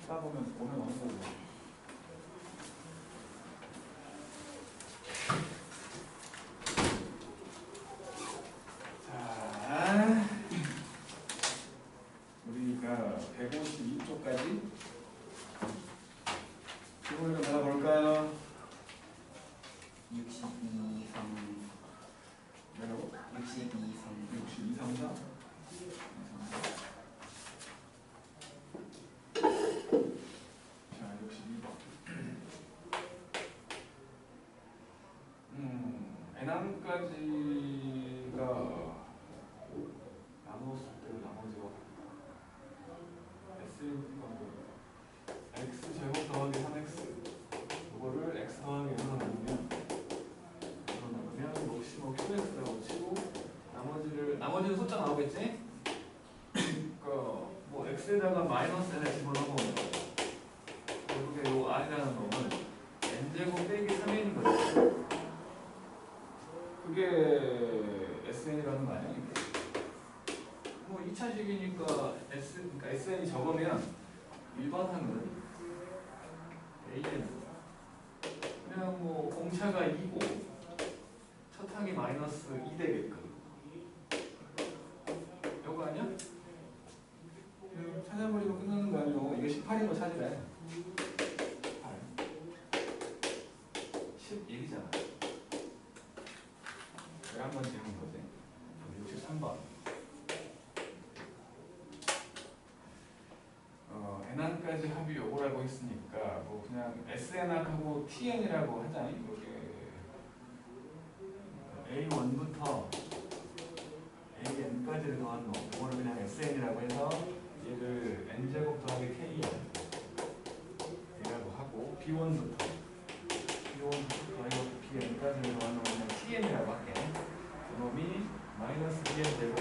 하다 보면 오는 거고. 자, 우리가 152쪽까지 질문을 좀 받아볼까요? 62상 뭐라고? 62상 62상자? 자, 62번. n항까지가 나누었을 때 나머지가 S니까 X제곱 더하기 3X 이거를 X 더하기 1로 나누면 뭐 QX라고 치고 나머지는 숫자 나오겠지? 그러니까 뭐 X에다가 마이너스 N을 집어넣으면 결국에 요 R이라는 놈은 N제곱 빼기 3N인 거지. 그게 SN이라는 거 아니야? 뭐 2차식이니까 그러니까 SN이 적으면 일반항은 AN 그냥 뭐 공차가 2고 첫 항이 마이너스 2 되게끔 이거 아니야? 찾아버리고 끝나는 거 아니고 이게 18인 거 찾으래. 11이잖아. 내가 한번 재는 거지. 63번. n항까지 합이 요거라고 했으니까 뭐 그냥 SN항하고 TN이라고 하자니 이게 A1부터 AN까지를 더한 놈. 이거를 그냥 SN이라고 해서 얘를 N제곱 더하기 K 이라고 하고 B1부터 더하기 BN까지를 더한 놈을 그냥 TN이라고 할게. 그놈이 마이너스 BN 제곱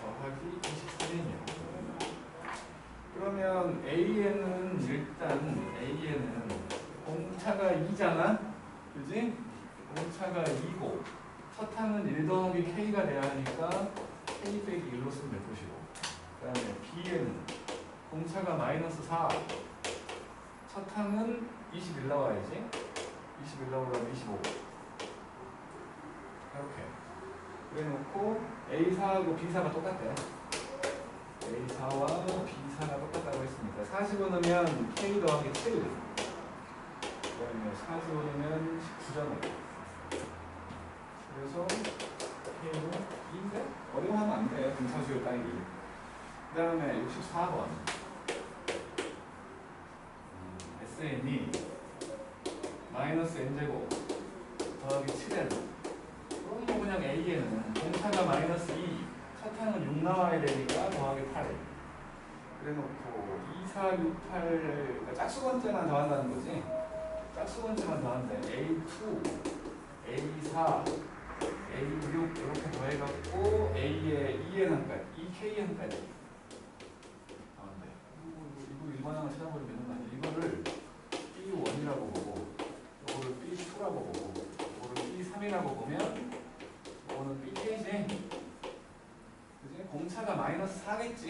더하기 23이냐. 그러면 AN은 일단 AN은 공차가 2잖아? 그지? 공차가 2고 첫 항은 1 더하기 K가 돼야 하니까 K 빼기 1로 쓰면 될 것이고 그 다음에 B에는 공차가 마이너스 4 첫 항은 21 나와야지 21 나오려면 25 이렇게 그래놓고 A4하고 B4가 똑같대. A4와 B4가 똑같다고 했으니까 40을 넣으면 K 더하기 7 그다음에 40을 넣으면 19잖아요. 그래서 K는 2인데? 어려워하면 안 돼. 분차수열 따기. 그 다음에 64번 SN이 마이너스 N제곱 더하기 7N 그럼 뭐 그냥 A에는 공차가 마이너스 2 첫 항은 6 나와야 되니까 더하기 8 그래놓고 2, 4, 6, 8 그러니까 짝수번째만 더한다는 거지. 짝수번째만 더한대. A2, A4, A6 이렇게 더해갖고 A에 2N항까지, 2K항까지 더한대. 이거 일반항을 찾아버리면 되는 거 아니야. 이거를 B1이라고 보고 이거를 B2라고 보고 이거를 B3이라고 보면 이거는 BK지. 그지? 공차가 마이너스 4겠지.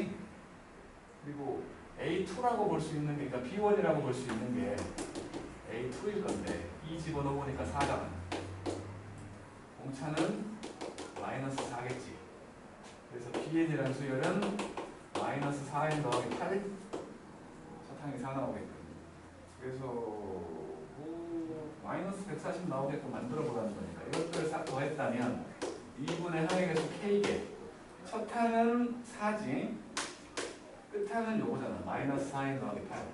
그리고 A2라고 볼 수 있는 게, 그러니까 B1이라고 볼 수 있는 게 A2일 건데 2 집어넣어보니까 4잖아. 공차는 마이너스 4겠지. 그래서 BN이라는 수열은 마이너스 4n 더하기 8 사탕이 4 나오게끔. 그래서 뭐 마이너스 140 나오게끔 만들어 보라는 거니까 이것들을 싹 더했다면 2분의 항의 개수 K개 첫 항은 4지 끝항은 요거잖아. 마이너스 4n 더하기 8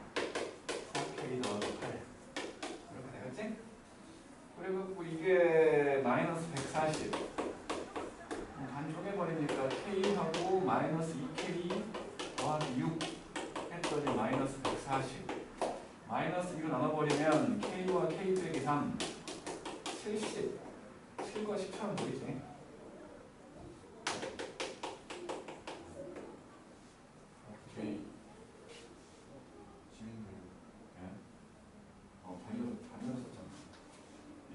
4K 더하기 8 이렇게 되겠지? 그리고 이게 마이너스 140 반 쪼개버리니까 K하고 마이너스 2K 더하기 6 했더니 마이너스 140 마이너스 2로 나눠버리면 K와 K 빼기 3 70 7과 10처럼 보이지? 오케이. 지민님 반이었었잖아.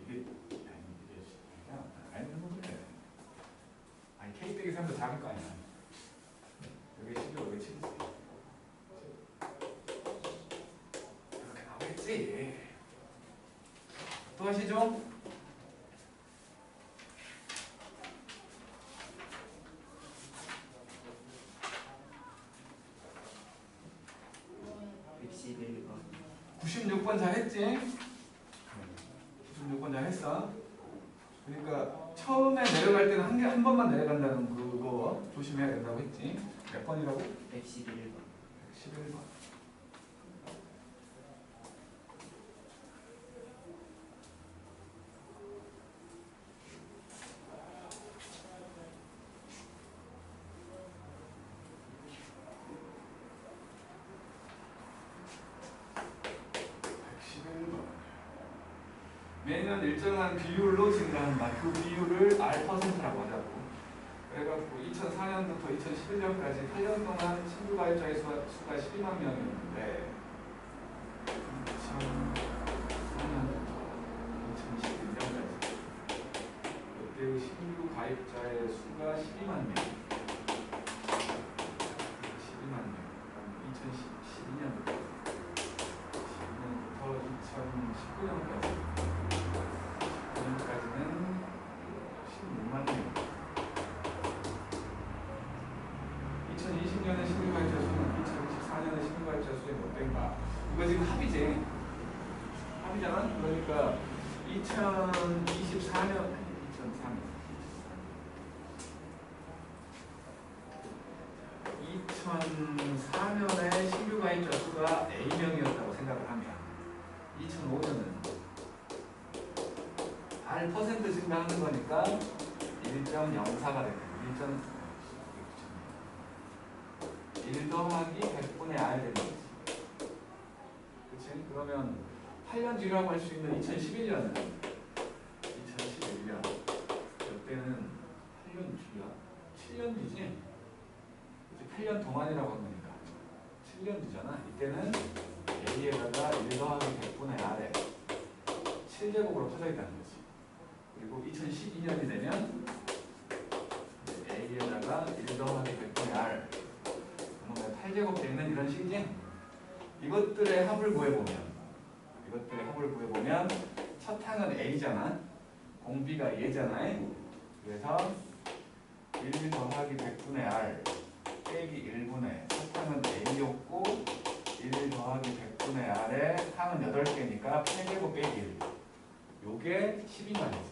이게 아니 그래. 아니 K 빼기 3도 작을 거 아니야. 여기 10이고 여기 7이지. 거지. 또 하시죠. 백십일 번 96번 잘했지? 96번 잘했어. 그러니까 처음에 내려갈 때는 한 번만 내려간다는 그거 조심해야 된다고 했지. 몇 번이라고? 111번 11번. 매년 일정한 비율로 증가한다. 그 비율을 R%라고 하자고. 그래갖고 2004년부터 2011년까지 8년 동안 신규 가입자의 수가 12만 명이었는데 2004년부터 2011년까지 이때의 신규 가입자의 수가 12만 명. 12만 명. 2012년부터 2019년까지 지금까지는 16만 명. 2020년에 신규 가입자 수는 2024년에 신규 가입자 수의 몇 배인가? 이거 지금 합이지. 합이잖아. 그러니까 2024년 2004년에 신규 가입자 수가 A명이었다고 생각을 하면 2005년은 R% 증가하는 거니까 1.04가 되는 1 더하기 100분의 R 되는 거지. 그치? 그러면 8년 뒤라고 할 수 있는 2011년은 2011년 이때는 8년 뒤야? 7년 뒤지? 8년 동안이라고 한 거니까 7년 뒤잖아. 이때는 A에다가 1 더하기 100분의 R에 7제곱으로 퍼져 있다는 거지. 그리고 2012년이 되면 A에다가 1 더하기 100분의 R 그러면 8제곱 되는 이런 식이지? 이것들의 합을 구해보면 첫 항은 A잖아. 공비가 얘잖아. 그래서 1 더하기 100분의 R 빼기 1분의 첫 항은 A였고 1 더하기 100분의 R에 항은 8개니까 8제곱 빼기 1 요게 12만이지.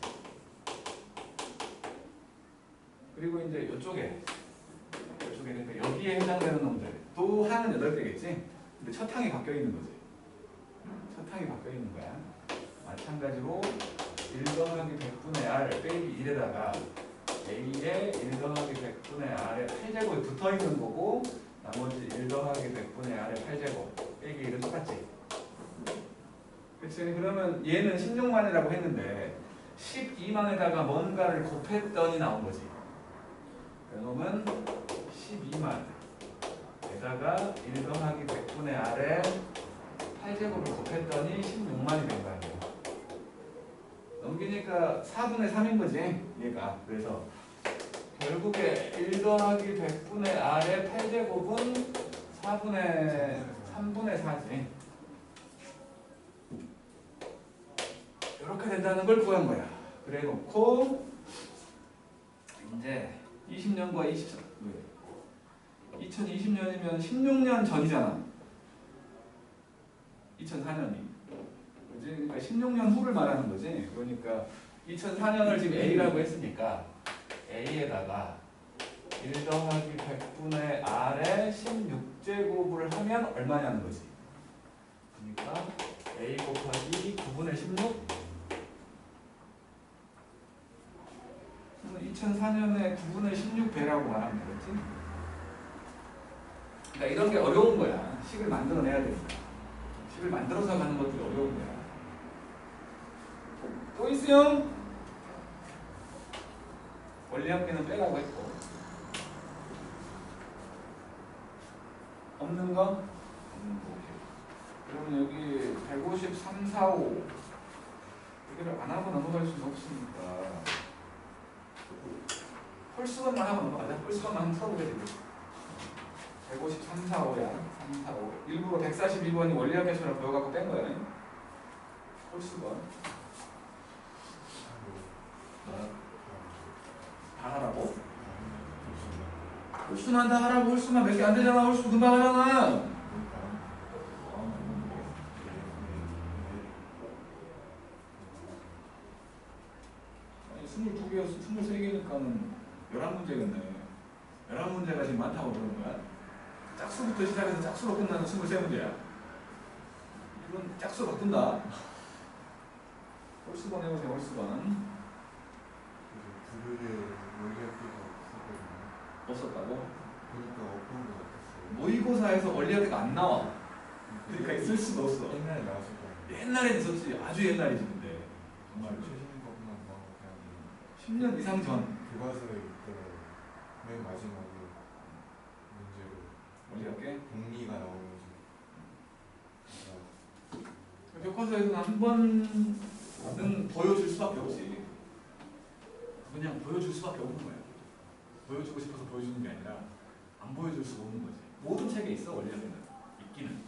그리고 이제 이쪽에 그러니까 여기에 해당되는 놈들 또 항은 8개겠지? 근데 첫 항이 바뀌어 있는 거지. 첫 항이 바뀌어 있는 거야. 마찬가지로 1 더하기 100분의 R 빼기 1에다가 A에 1 더하기 100분의 R에 8제곱이 붙어 있는 거고 나머지 1 더하기 100분의 R에 8제곱 빼기 1은 똑같지? 그치? 그러면 얘는 16만이라고 했는데 12만에다가 뭔가를 곱했더니 나온 거지. 그놈은 12만에다가 1 더하기 100분의 R에 8제곱을 곱했더니 16만이 된 거 아니에요. 넘기니까 4분의 3인 거지 얘가. 그래서 결국에 1 더하기 100분의 R의 8제곱은 3분의 4지. 이렇게 된다는 걸 구한 거야. 그래 놓고 이제 20년과 2020년이면 16년 전이잖아. 2004년이. 그지? 그러니까 16년 후를 말하는 거지. 그러니까 2004년을 지금 A라고 했으니까 A에다가 1 더하기 100분의 R에 16제곱을 하면 얼마냐는 거지. 그러니까 A 곱하기 9분의 16 2004년에 9분의 16배라고 말하면 되겠지? 그러니까 이런 게 어려운 거야. 식을 만들어내야 되니까. 식을 만들어서 가는 것들이 어려운 거야. 또 있어요? 원리 합계는 빼라고 했고. 없는 거? 없는 거. 그러면 여기 153, 4, 5 여기를 안 하고 넘어갈 수는 없으니까 홀수건만 하고 넘어가자. 홀수건만 한번 풀어보게 되겠지. 153, 4, 5야. 3, 4, 5 일부러 142번이 원리합계수라고 배워갖고 뺀 거야. 홀수건 다 하라고? 홀수만 다 하라고. 홀수만 몇 개 안 되잖아. 홀수 금방 하잖아. 아니 22개여서 23개니까는 11문제겠네. 11문제가 지금 많다고 그러는 거야. 짝수부터 시작해서 짝수로 끝나는 23문제야. 이건 짝수 바꾼다. 홀수건 해보세요. 홀수건 구글에 원리학교가 없었거든요. 없었다고? 보니까 없던 것 같았어요. 모의고사에서 원리학교가 안 나와. 그러니까 있을 수가 없어. 옛날에 나왔을 거예요. 옛날엔 있었지. 아주 옛날이지. 근데 정말 최신 것만 나오고 그냥 10년 이상 전 교과서에 있더라고요. 맨 마지막에 문제로 원리학교 공리가 나오면서 교과서에서는 한 번은 보여줄 수밖에 없지. 그냥 보여줄 수밖에 없는 거야. 보여주고 싶어서 보여주는 게 아니라 안 보여줄 수가 없는 거지. 모든 책에 있어. 원리학교는 있기는.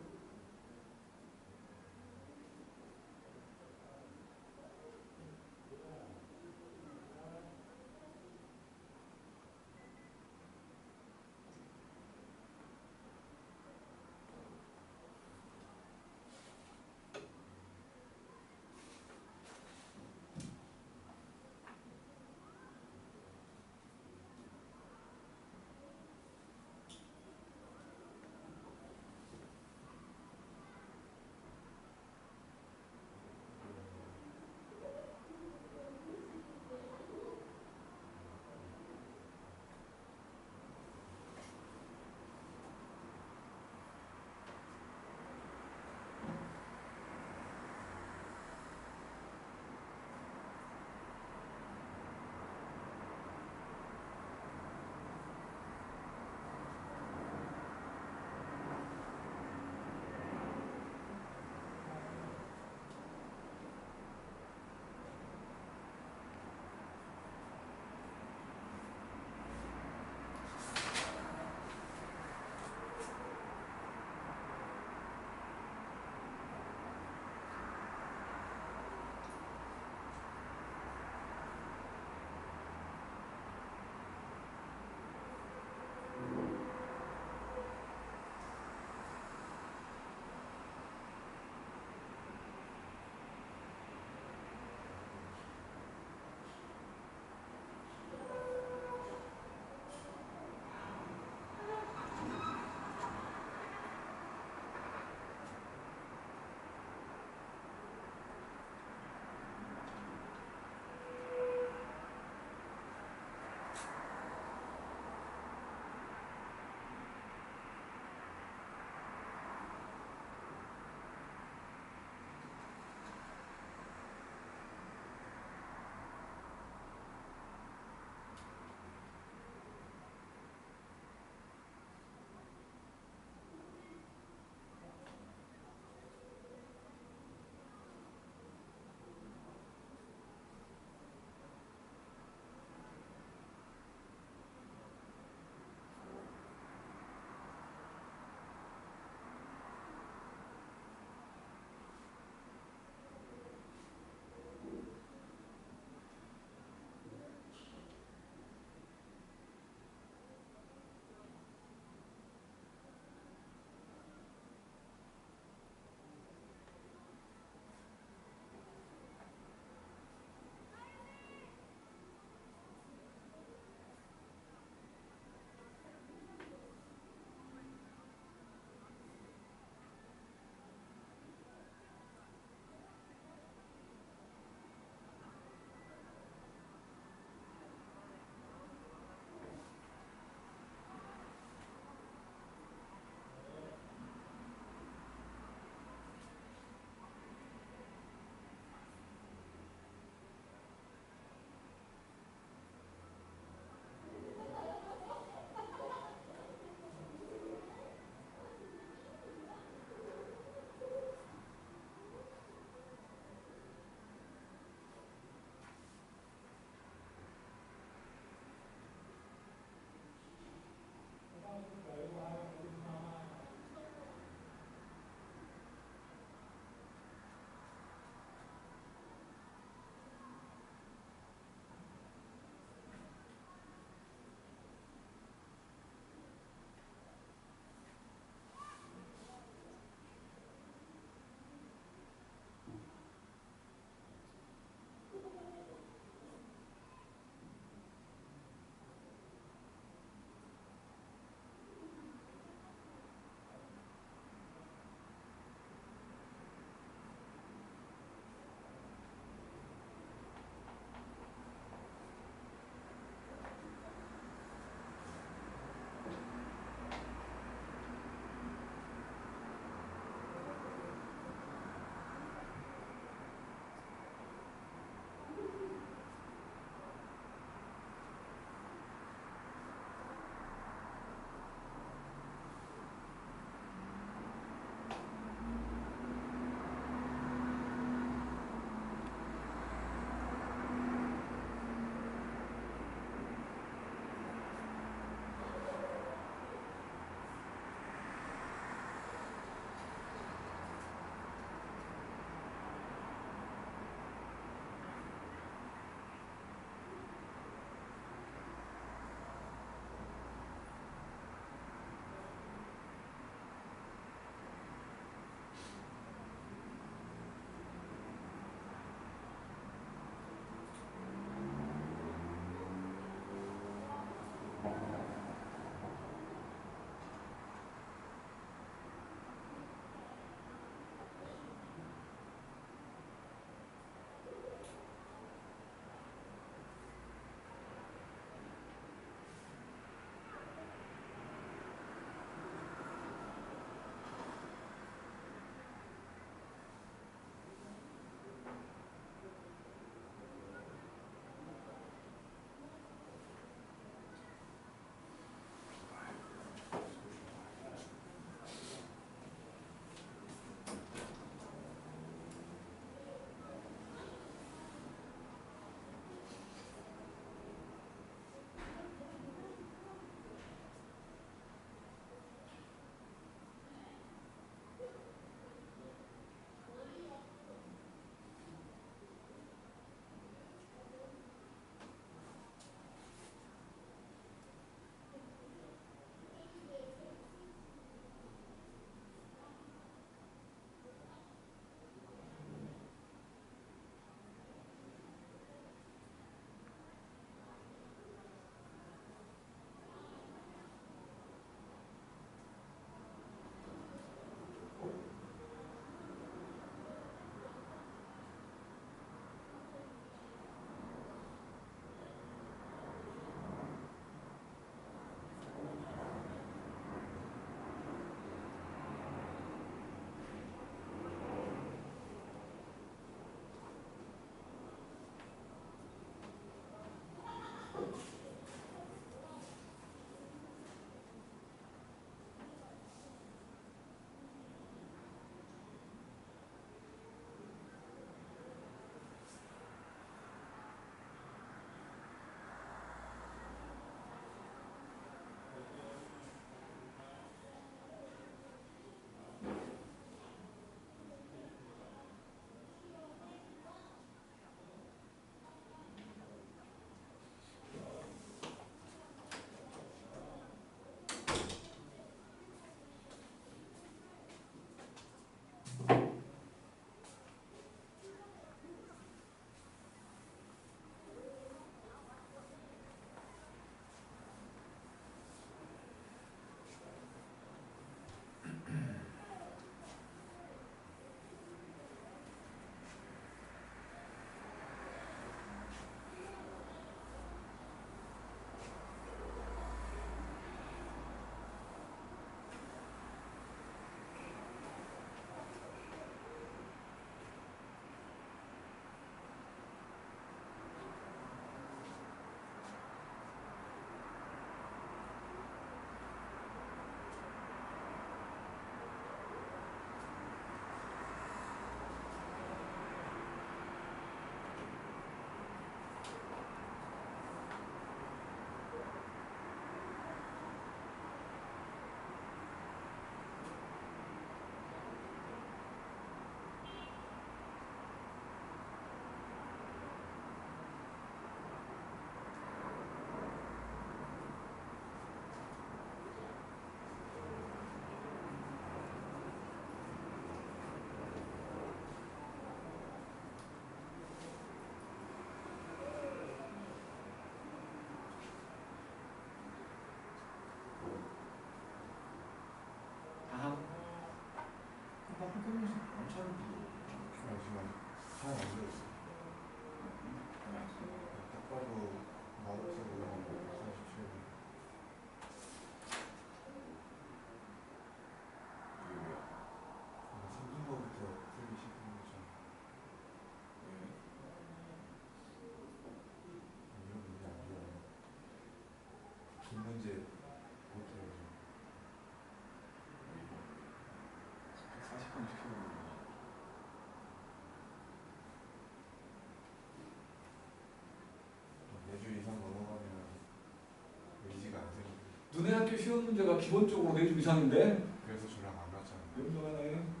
너네 학교 시험 문제가 기본적으로 4줄 이상인데? 그래서 저랑 안 맞잖아요. 명정하네.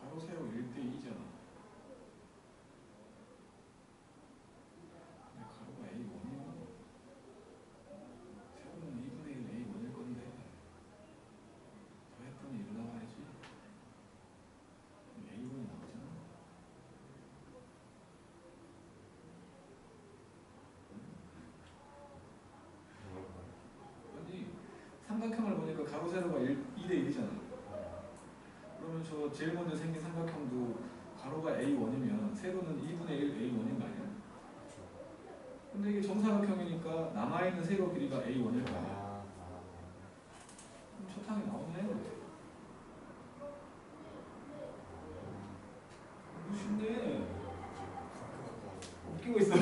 가로 세로 1대2잖아. 근데 가로가 A1이야. 세로는 2분의 1 A1일 건데 더했더니 1 나와야지. A1이 나오잖아. 아니 삼각형을 보니까 가로 세로가 2대1이잖아. 그러면 저 제일 먼저 생긴 삼각형도 가로가 A1이면 세로는 2분의 1 A1인 거 아니야? 근데 이게 정사각형이니까 남아있는 세로 길이가 A1일 거 아니야? 그럼 초탕이 나오네. 너무 쉽네. 웃기고 있어.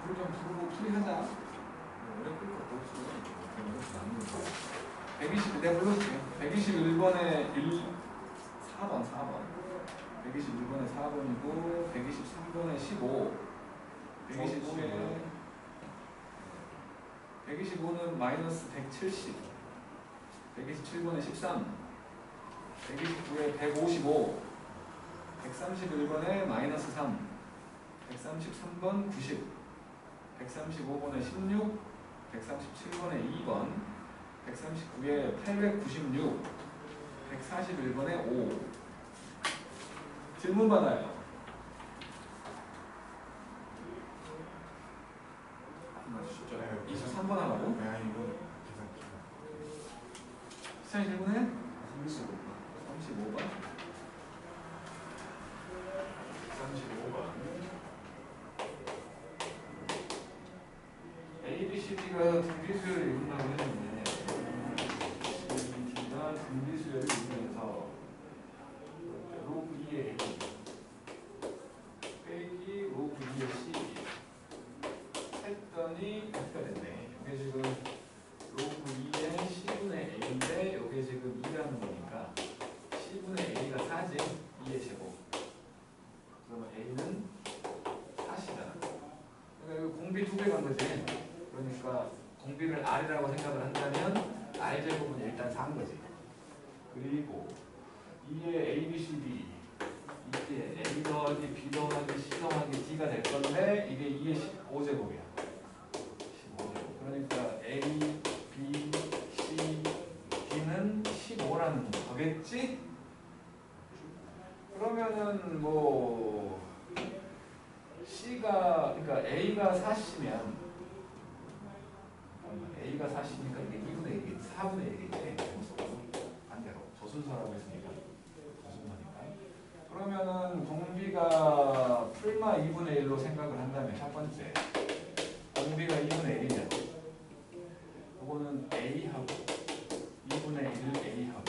답을 좀 부르고 풀이하자. 어렵을 것도 없어. 어렵지 않는 거야. 120, 내가 불러줄게. 121번에 4번. 121번에 4번이고, 123번에 15. 125는 마이너스 170. 127번에 13. 129에 155. 131번에 마이너스 3. 133번 90. 135번에 16, 137번에 2번, 139에 896, 141번에 5. 질문 받아요. 맞추시죠? 23번 하라고? 네, 아니 이건 계산 기간. 시찬이 질문해? 35번. 35번. 35번. ABCD가 등비수열을 이룬다고 했는데 ABCD가 등비수열을 이루면서 로그 2의 A 빼기 로그 2의 C 했더니 F가 됐네. 이게 지금 로그 2의 C분의 A인데 이게 지금 2라는 거니까 C분의 A가 4지. 2의 제곱. 그러면 A는 4시잖아. 그러니까 이거 공비 2배 간 거지. 그러니까 공비를 R이라고 생각을 한다면 R제곱은 일단 4인 거지. 그리고 2의 ABCD 이게 A 더하기 B 더하기 C 더하기 D가 될 건데 이게 2의 15제곱이야. 15제곱. 그러니까 A, B, C, D는 15라는 거겠지? 그러면은 뭐 C가 그러니까 A가 40이면 A가 40이니까 이게 2분의 1이겠지. 4분의 1이겠지. 반대로 저순서라고 했으니까 저순서니까. 그러면은 공비가 풀마 2분의 1로 생각을 한다면 첫 번째 공비가 2분의 1이면 이거는 A하고 2분의 1 A하고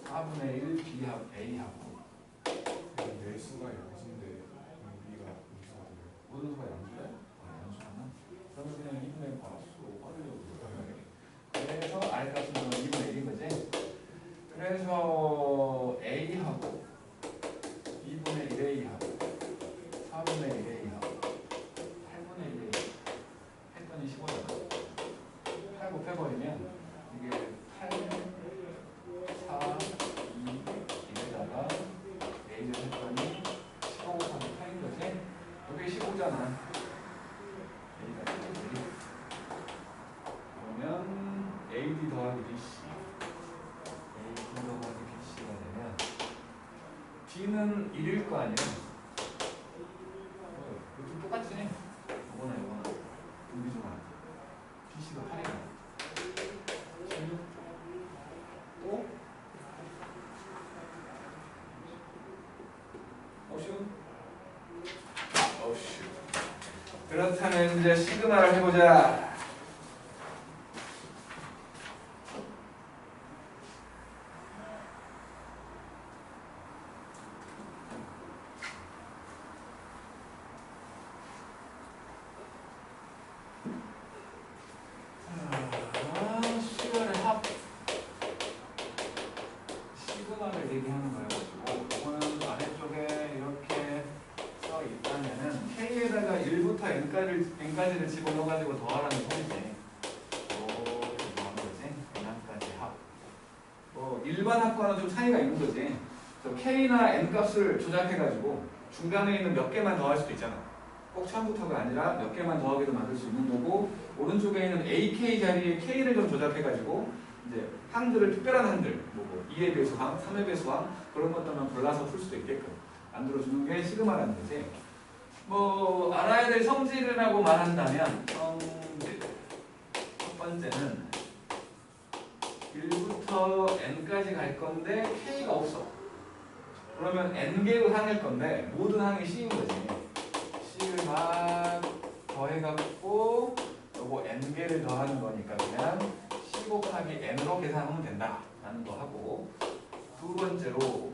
4분의 1 B하고 A하고 매수가 0인데 공비가 분수가 돼요. 있잖아. A가 AD. 그러면 AD 더하기 BC. AD 더하기 BC가 되면 D는 1일 거 아니야? 이것도 똑같지? 이거나 이거나 분비 좀 하자. BC가 8이야. 또? 어슈. 그렇다면 이제 시그마를 해보자. 시그마의 합. 시그마를 얘기하는 거여가지고 이거는 아래쪽에 이렇게 써 있다면은 K에다가 1부터 N까지를 집어넣어가지고 더하라는 소리지. 이렇게 더하는 거지. N까지 합. 뭐 일반 합과는 좀 차이가 있는 거지. K나 N 값을 조작해가지고 중간에 있는 몇 개만 더할 수도 있잖아. 꼭 처음부터가 아니라 몇 개만 더하게도 만들 수 있는 거고, 오른쪽에 있는 AK 자리에 K를 좀 조작해가지고 이제 항들을 특별한 항들, 뭐 2의 배수항, 3의 배수항 그런 것들만 골라서 풀 수도 있게끔 만들어주는 게 시그마라는 거지. 뭐 알아야 될 성질이라고 말한다면 성질 첫 번째는 1부터 N까지 갈 건데 K가 없어. 그러면 N개의 항일 건데 모든 항이 C인 거지. C를 막 더해갖고 요거 N개를 더하는 거니까 그냥 C 곱하기 N으로 계산하면 된다 라는 거 하고, 두 번째로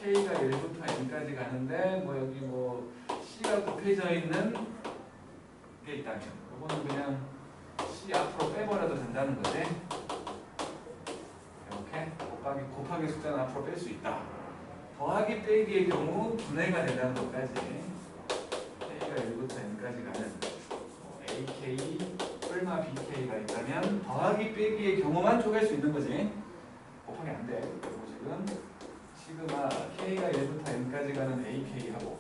K가 1부터 N까지 가는데 뭐 여기 뭐 C가 곱해져 있는 게 있다면 요거는 그냥 C 앞으로 빼버려도 된다는 거지. 이렇게 곱하기 숫자는 앞으로 뺄 수 있다. 더하기 빼기의 경우 분해가 된다는 것까지. K가 1부터 N까지 가는 AK, 뿔마 BK가 있다면 더하기 빼기의 경우만 쪼갤 수 있는 거지. 곱하기 안 돼. 그리고 지금 시그마 K가 1부터 N까지 가는 AK하고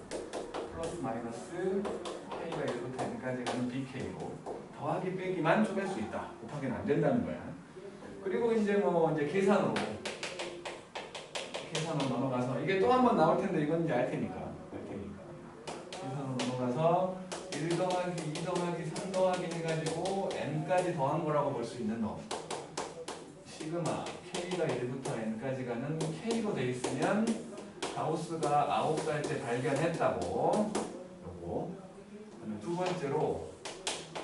플러스 마이너스 K가 1부터 N까지 가는 BK로 더하기 빼기만 쪼갤 수 있다. 곱하기는 안 된다는 거야. 그리고 이제 계산으로 넘어가서 이게 또 한 번 나올 텐데 이건 이제 알 테니까. 계산으로 넘어가서 1 더하기 2 더하기 3 더하기 해가지고 N까지 더한 거라고 볼 수 있는 놈. 시그마 K가 1부터 N까지 가는 K로 돼 있으면 가우스가 9살 때 발견했다고. 요거. 그다음에 두 번째로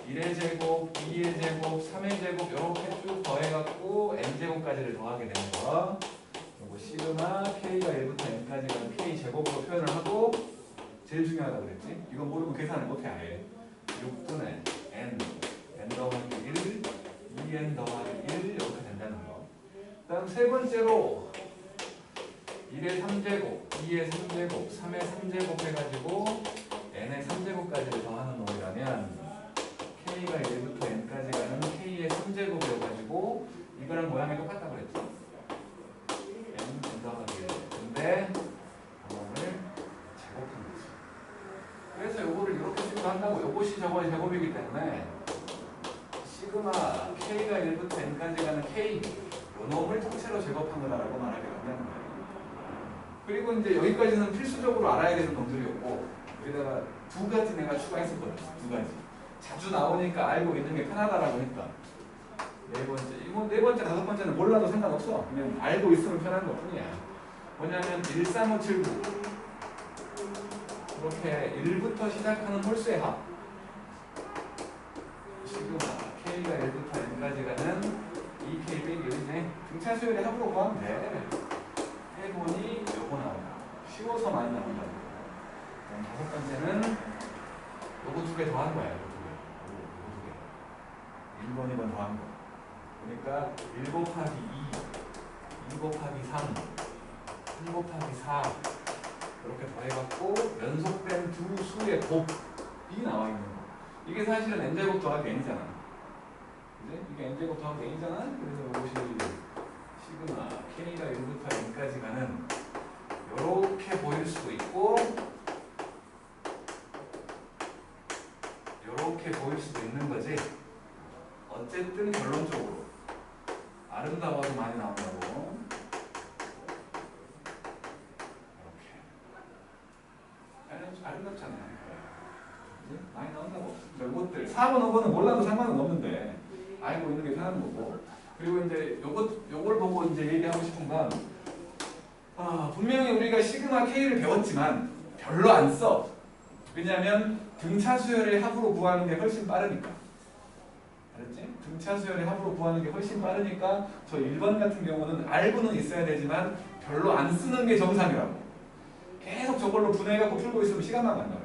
1의 제곱, 2의 제곱, 3의 제곱 이렇게 쭉 더해갖고 N제곱까지를 더하게 되는 거. 요거 시그마 K가 1부터 N까지 가는 K 제곱으로 표현을 하고, 제일 중요하다고 그랬지? 이거 모르면 계산을 못해 아예. 6분의 N 더하기 1, 2N 더하기 1 이렇게 된다는 거. 그 다음 세 번째로 1의 3제곱, 2의 3제곱, 3의 3제곱 해가지고 N의 3제곱까지를 더하는 놈이라면 K가 1부터 N까지 가는 K의 3제곱이어가지고 이거랑 모양이 똑같다고 그랬지? N 더하기 1. 근데 이거를 제곱한 거지. 그래서 요거를 이렇게 식으로 한다고. 요것이 저거의 제곱이기 때문에 시그마 K가 1부터 N까지 가는 K 요 놈을 통째로 제곱한 거다라고 말하게 된다는 거예요. 그리고 이제 여기까지는 필수적으로 알아야 되는 놈들이었고, 여기다가 두 가지 내가 추가했었거든. 두 가지. 자주 나오니까 알고 있는 게 편하다라고 했다. 네 번째. 이거 네 번째, 다섯 번째는 몰라도 상관없어. 그냥 알고 있으면 편한 것 뿐이야. 뭐냐면 13579. 이렇게 1부터 시작하는 홀수의 합. 시그마 K가 1부터 N까지 가는 2K 빼기 1이네. 등차수열의 합으로 구하면 돼. 해보니 요거 나온다. 쉬워서 많이 나온다. 그럼 다섯 번째는 요거 두 개 더한 거야. 요거 두 개. 1번, 2번 더한 거. 그러니까 1 곱하기 2, 2 곱하기 3, 3 곱하기 4 이렇게 더해갖고 연속된 두 수의 곱이 나와 있는 거. 이게 사실은 n제곱 더하기 n이잖아. 그지? 이게 n제곱 더하기 n이잖아. 그래서 이것이 시그마 K가 1부터 n까지 가는 이렇게 보일 수도 있고, 이렇게 보일 수도 있는 거지. 어쨌든 결론적으로 아름다워도 많이 나온다고. 이렇게 아름답잖아요. 그지? 많이 나온다고. 이것들 4번, 5번은 몰라도 상관은 없는데 알고 있는 게 편한 거고. 그리고 이제 요걸 보고 이제 얘기하고 싶은 건 분명히 우리가 시그마 K를 배웠지만 별로 안 써. 왜냐하면 등차 수열의 합으로 구하는 게 훨씬 빠르니까. 알았지? 등차 수열의 합으로 구하는 게 훨씬 빠르니까 저 1번 같은 경우는 알고는 있어야 되지만 별로 안 쓰는 게 정상이라고. 계속 저걸로 분해해갖고 풀고 있으면 시간만 간다고.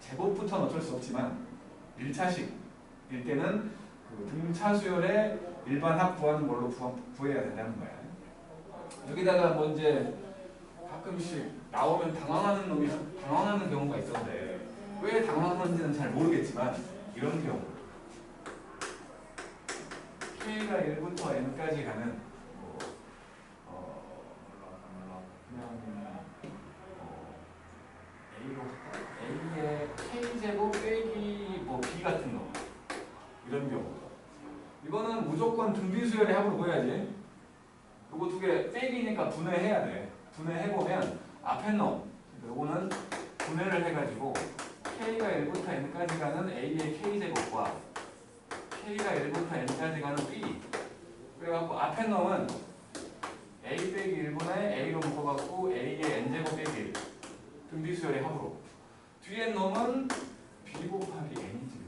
제곱부터는 어쩔 수 없지만 1차식일 때는 그 등차 수열의 일반 합 구하는 걸로 구해야 된다는 거야. 여기다가 뭐 이제 가끔씩 나오면 당황하는 경우가 있었는데 왜 당황하는지는 잘 모르겠지만 이런 경우 K가 1부터 N까지 가는 A의 K제곱 빼기 뭐 B 같은 거 이런 경우 이거는 무조건 등비수열의 합으로 보여야지. 요거 두 개 빼기니까 분해해야 돼. 분해해보면 앞에 놈 요거는 분해를 해가지고 K가 1부터 N까지 가는 A의 K제곱과 K가 1부터 N까지 가는 B 그래갖고 앞에 놈은 A 빼기 1분의 A로 묶어갖고 A의 N제곱 빼기 1 등비수열의 합으로 뒤에 놈은 B 곱하기 N이지.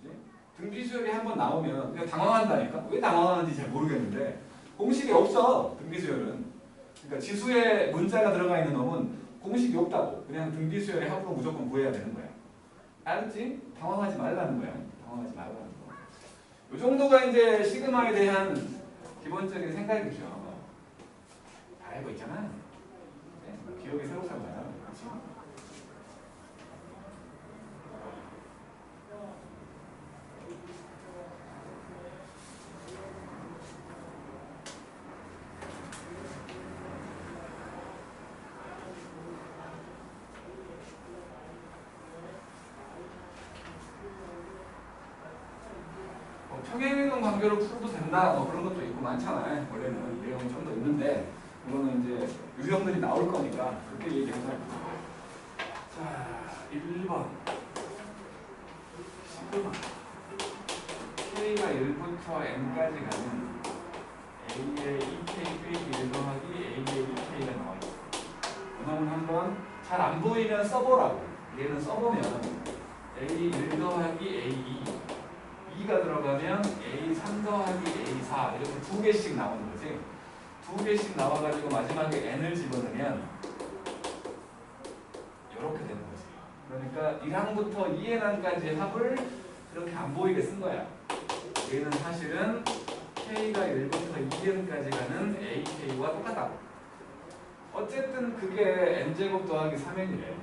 그지? 등비수열이 한번 나오면 그냥 당황한다니까? 왜 당황하는지 잘 모르겠는데 공식이 없어. 등비수열은. 그러니까 지수에 문자가 들어가 있는 놈은 공식이 없다고. 그냥 등비수열의 합으로 무조건 구해야 되는 거야. 알았지? 당황하지 말라는 거야. 당황하지 말라는 거. 이 정도가 이제 시그마에 대한 기본적인 생각이죠. 다 알고 있잖아. 네? 기억이 새록새록 나잖아. 그렇지? 평행이동 관계로 풀어도 된다 뭐 그런 것도 있고 많잖아요. 원래는 내용이 좀 더 있는데 이거는 이제 유형들이 나올 거니까 그렇게 얘기해서 자 1번 시그마 K가 1부터 N까지 가는 A의 2K 빼기 1 더하기 A의 2K가 나와있어. 이놈은 한번 잘 안 보이면 써보라고. 얘는 써보면 A 1 더하기 A 2가 들어가면 A3 더하기 A4 이렇게 두 개씩 나오는 거지. 두 개씩 나와가지고 마지막에 N을 집어넣으면 이렇게 되는 거지. 그러니까 1항부터 2N항까지의 합을 이렇게 안 보이게 쓴 거야. 얘는 사실은 K가 1부터 2N까지 가는 AK와 똑같다고. 어쨌든 그게 N제곱 더하기 3N이래.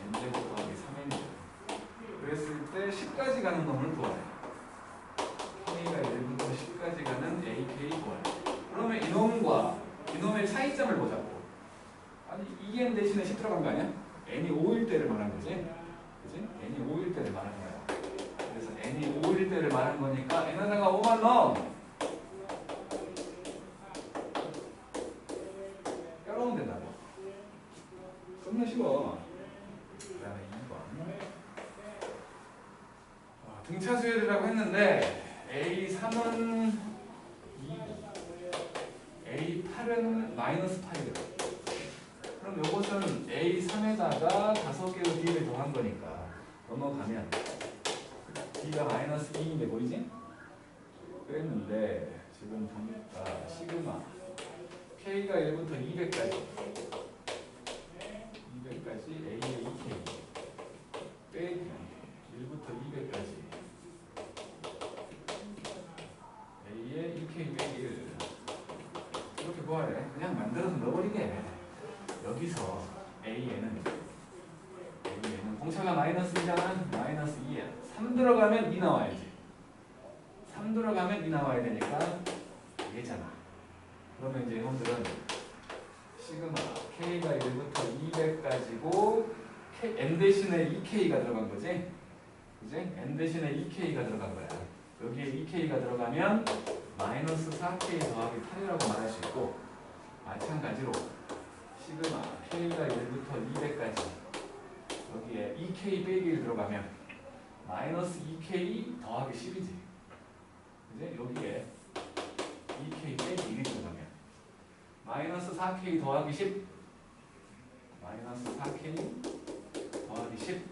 N제곱 더하기 3N이래. 그랬을 때 10까지 가는 놈을 구하래. K가 1부터 10까지 가는 AK 구하래. 그러면 이놈과 이놈의 차이점을 보자고. 아니 2n 대신에 10 들어간 거 아니야? n이 5일 때를 말한 거지? 그지? n이 5일 때를 말한 거야. 그래서 n이 5일 때를 말한 거니까 n에다가 5만 넣어. 열어오면 된다고. 겁나 쉬워. 그 다음에 2번. 등차 수열이라고 했는데 A3은 2, A8은 마이너스 8이거든. 그럼 이것은 A3에다가 5개의 D를 더한 거니까 넘어가면 D가 마이너스 2인데 보이지? 그랬는데 지금 보니까 시그마 K가 1부터 200까지 A의 2K 빼기 1부터 200까지 A의 2K 빼기 1 이렇게 구하래. 그냥 만들어서 넣어버리게. 여기서 A에는 공차가 마이너스 2잖아. 마이너스 2야. 3 들어가면 2 나와야지. 3 들어가면 2 나와야 되니까 얘잖아. 그러면 이제 형들은 시그마 K가 1부터 200까지고 n 대신에 2k가 들어간 거지? 그지? n 대신에 2k가 들어간 거야. 여기에 2k가 들어가면 마이너스 4k 더하기 8이라고 말할 수 있고, 마찬가지로 시그마 k가 1부터 200까지 여기에 2k 빼기 1 들어가면 마이너스 2k 더하기 10이지. 그지? 여기에 2k 빼기 1이 들어가면 마이너스 4k 더하기 10, 마이너스 4k 더하기 10.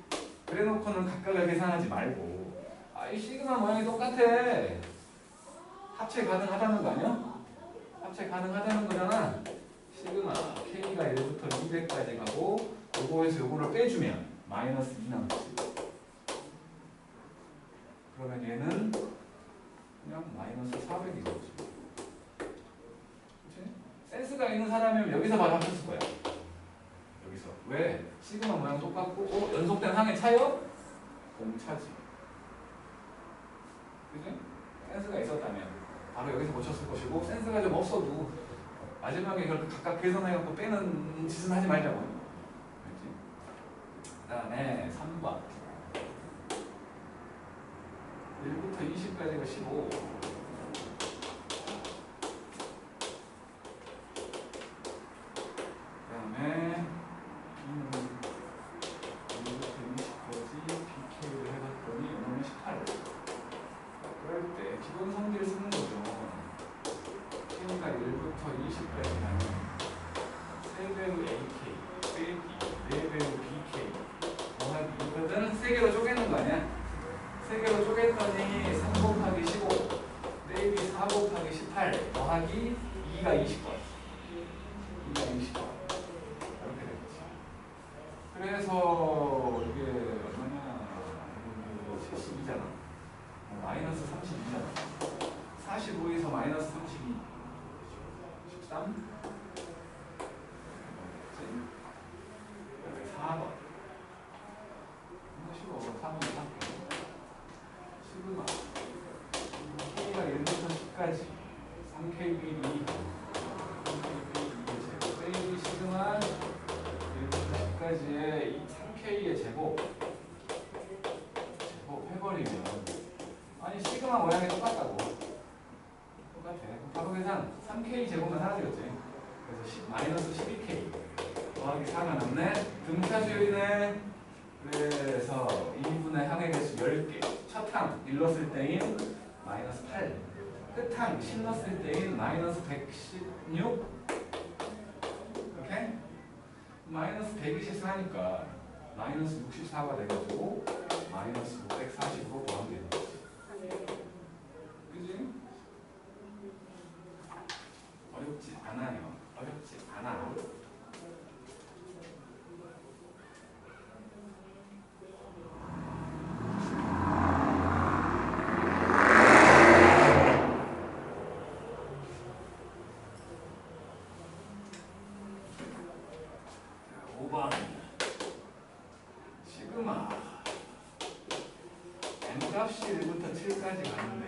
그래놓고는 각각을 계산하지 말고, 이 시그마 모양이 똑같아. 합체 가능하다는 거 아니야? 합체 가능하다는 거잖아. 시그마 k가 1부터 200까지 가고 요거에서 요거를 빼주면 마이너스 2 남지. 그러면 얘는 그냥 마이너스 400이 되지. 그치? 센스가 있는 사람이면 여기서 바로 합쳤을 거야. 여기서. 왜? 시그마 모양 똑같고 연속된 항의 차이요? 공차지. 그치? 센스가 있었다면 바로 여기서 고쳤을 것이고, 센스가 좀 없어도 마지막에 그렇게 각각 계산해갖고 빼는 짓은 하지 말자고. 알지? 그 다음에 3번 1부터 20까지가 15. 그 다음에 1부터 20까지 BK를 해봤더니 이놈이 18. 그럴 때 기본 성질을 쓰는 거죠. K가 1부터 20까지 가면 3배의 AK 빼기 4배의 BK 더하기 이거는 3개로 쪼개는 거 아니야? 3개로 쪼갰더니 3 곱하기 15 빼기 4 곱하기 18 더하기 2가 20번. 2가 20번. 이렇게 되겠지. 그래서 이게 얼마냐? 72잖아. 마이너스 32잖아. 45에서 마이너스 32. 13. 4번. 15번 3번 할게요. 시그마 K가 1부터 10까지 3KB 2 제곱 빼기 시그마 1부터 10까지의 이 3K의 제곱 해버리면, 아니 시그마 모양이 똑같다고. 똑같아. 바로 계산 3K 제곱만 하나 되겠지. 그래서 10, 마이너스 12K 더하기 4가 남네. 등차수열이네. 그래서 2분의 항의 개수 10개. 첫 항 1 넣었을 때인 마이너스 8. 끝항 10 넣었을 때인 마이너스 116. 이렇게 마이너스 124니까 마이너스 64가 돼가지고 마이너스 640으로 보완되는 거지. 그지? 어렵지 않아요. 어렵지 않아. 5번 시그마 n값이 1부터 7까지 가는데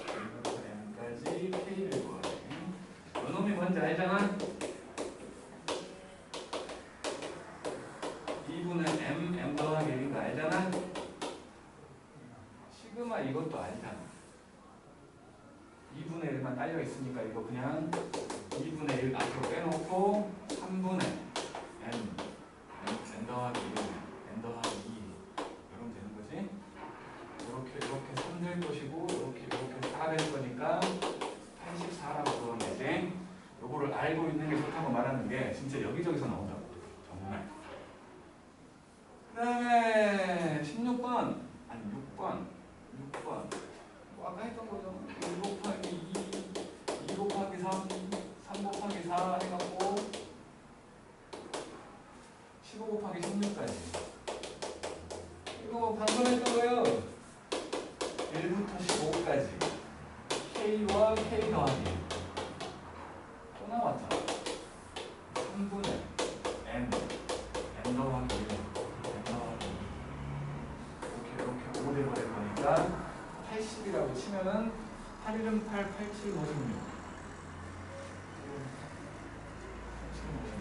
1부터 n까지 k를 구하래. 요놈이 뭔지 알잖아? 2분의 m 더하기 1인 거 알잖아? 시그마 이것도 알잖아. 2분의 1만 딸려 있으니까 이거 그냥 2분의 1 앞으로 빼놓고 3분의 n 더하기 1이면 n 더하기 2 이러면 되는 거지. 이렇게 3 될 것이고 이렇게 4 될 거니까 84라고 그러면 되지. 요거를 알고 있는 게 좋다고 말하는 게 진짜 여기저기서 나온다고. 정말. 그 다음에 16번 아니 6번 뭐 아까 했던 거죠. 1 곱하기 2 2 곱하기 3 3 곱하기 4 해갖고 15 곱하기 16까지. 이거 방금 했던 거예요. 1부터 15까지 K와 K 더하기 또 나왔잖아. 3분의 N 더하기 1 N 더하기 2 이렇게 5 돼버릴 거니까 80이라고 치면은 8, 1은 8, 8, 7, 56 8, 7, 56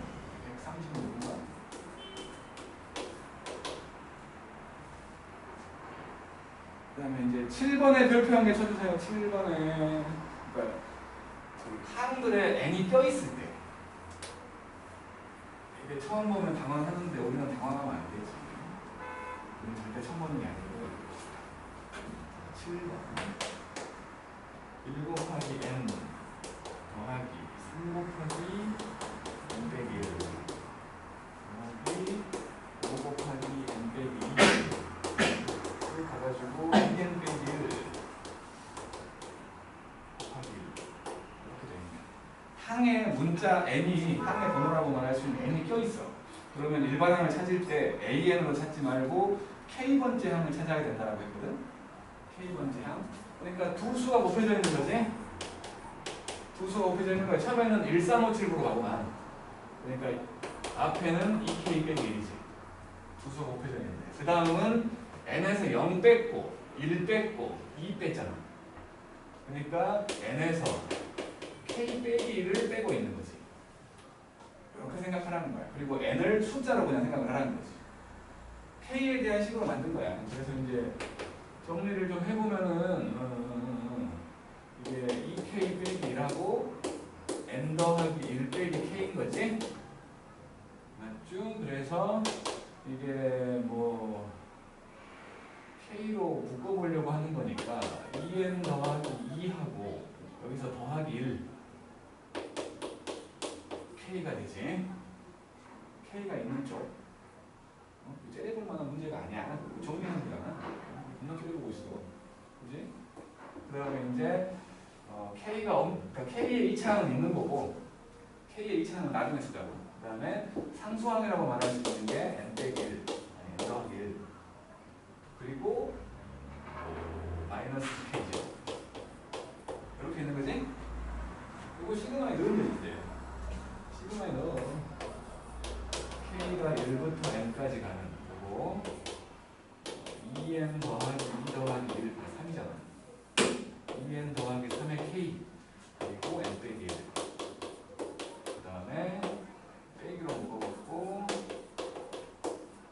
그다음에 이제 7번에 별표 한 개 쳐주세요. 7번에 그러니까 항들에 n이 껴 있을 때 이게 처음 보면 당황하는데 우리는 당황하면 안 되지. 우리는 절대 처음 보는 게 아니고 7번 1 곱하기 n 더하기 3 곱하기 n 빼기 1 더하기 5 곱하기 n 빼기 2를 가가지고 2n 빼기 1 곱하기 1 이렇게 되면 항의 문자 n이 항의 번호라고 말할 수 있는 n이 껴있어. 그러면 일반 항을 찾을 때 an으로 찾지 말고 k번째 항을 찾아야 된다고 했거든. k번째 항. 그러니까 두 수가 곱해져 있는 거지. 두 수가 곱해져 있는 거야. 처음에는 1357으로 가고만. 그러니까 앞에는 2k 빼기 1이지. 두 수가 곱해져 있는데. 그 다음은 n에서 0 뺐고 1 뺐고 2 뺐잖아. 그러니까 n에서 k 빼기 1을 빼고 있는 거지. 이렇게 생각하라는 거야. 그리고 n을 숫자로 그냥 생각을 하라는 거지. k에 대한 식으로 만든 거야. 그래서 이제 정리를 좀 해보면은 이게 2k 빼기 1하고 n 더하기 1 빼기 k인 거지? 맞죠? 그래서 이게 뭐 k로 묶어보려고 하는 거니까 2n 더하기 2하고 여기서 더하기 1 k가 되지? k가 있는 쪽 째려볼 만한 문제가 아니야. 정리하는 거잖아. 겁나 째려보고 있어. 그지? 그 다음에 이제 그러니까 K의 2차항은 있는 거고 K의 2차항은 나중에 쓰자고. 그 다음에 상수항이라고 말할 수 있는 게 n 빼기 1, n 더하기 1 그리고 마이너스 K죠. 이렇게 있는 거지? 이거 시그마에 넣으면 되지. 시그마에 넣어. K가 1부터 n까지 가는 거고 2n 더하기 2 더하기 1, 3이잖아. 2n 더하기 3의 k 그리고 n 빼기 1. 그 다음에 빼기로 묶어갖고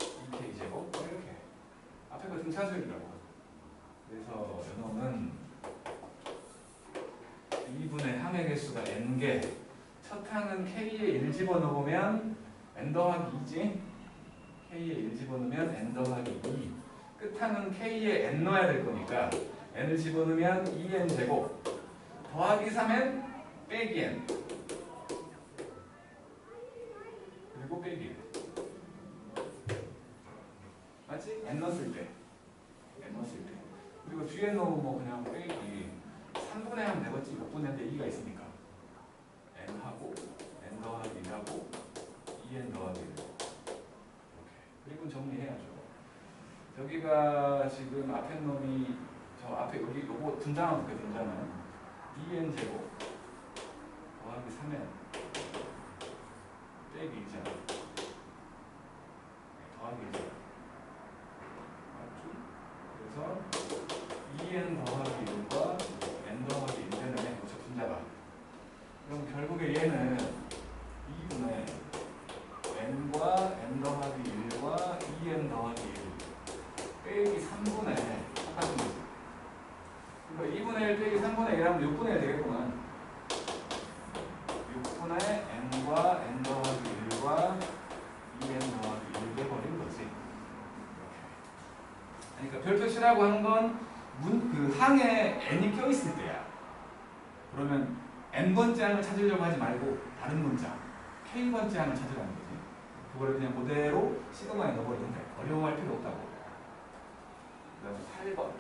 2k 제곱 이렇게 앞에가 등차수열이라고. 그래서 연호는 2분의 항의 개수가 n개. 첫 항은 k에 1 집어넣으면 n 더하기 2지. k에 1 집어넣으면 n 더하기 2. 끝항은 k에 n 넣어야 될 거니까 n을 집어넣으면 2n 제곱 더하기 3n 빼기 n 그리고 빼기 1 맞지? n 넣었을 때 n 넣었을 때 그리고 뒤에 넣으면 뭐 그냥 빼기 3분의 하면 되겠지. 6분의 때 2가 있으니까 n하고 n 더하기 1하고 2n 더하기 1 이렇게. 그리고 정리해야죠. 여기가 지금 앞에 놈이 저 앞에 여기 요거 등장한 그 등장은 2n 제곱 더하기 3n 빼기 2잖아. 더하기 1잖아. 맞죠? 그래서 2n 더하기 1과 n 더하기 1 되는 애 그쵸 분자가. 그럼 결국에 얘는 2분의 n과 n 더하기 1과 2n 더하기 1 빼기 3분의 똑같은 거지. 그러니까 2분의 1 빼기 3분의 1 하면 6분의 1 되겠구만. 6분의 n과 n 더하기 1과 2n 더하기 1 돼버린 거지. 그러니까 별표 치라고 하는 건 그 항에 n이 껴있을 때야. 그러면 n번째 항을 찾으려고 하지 말고 다른 문자 k번째 항을 찾으라는 거지. 그거를 그냥 그대로 시그마에 넣어버리면 돼. 어려워할 필요 없다고. 그 다음에 8번.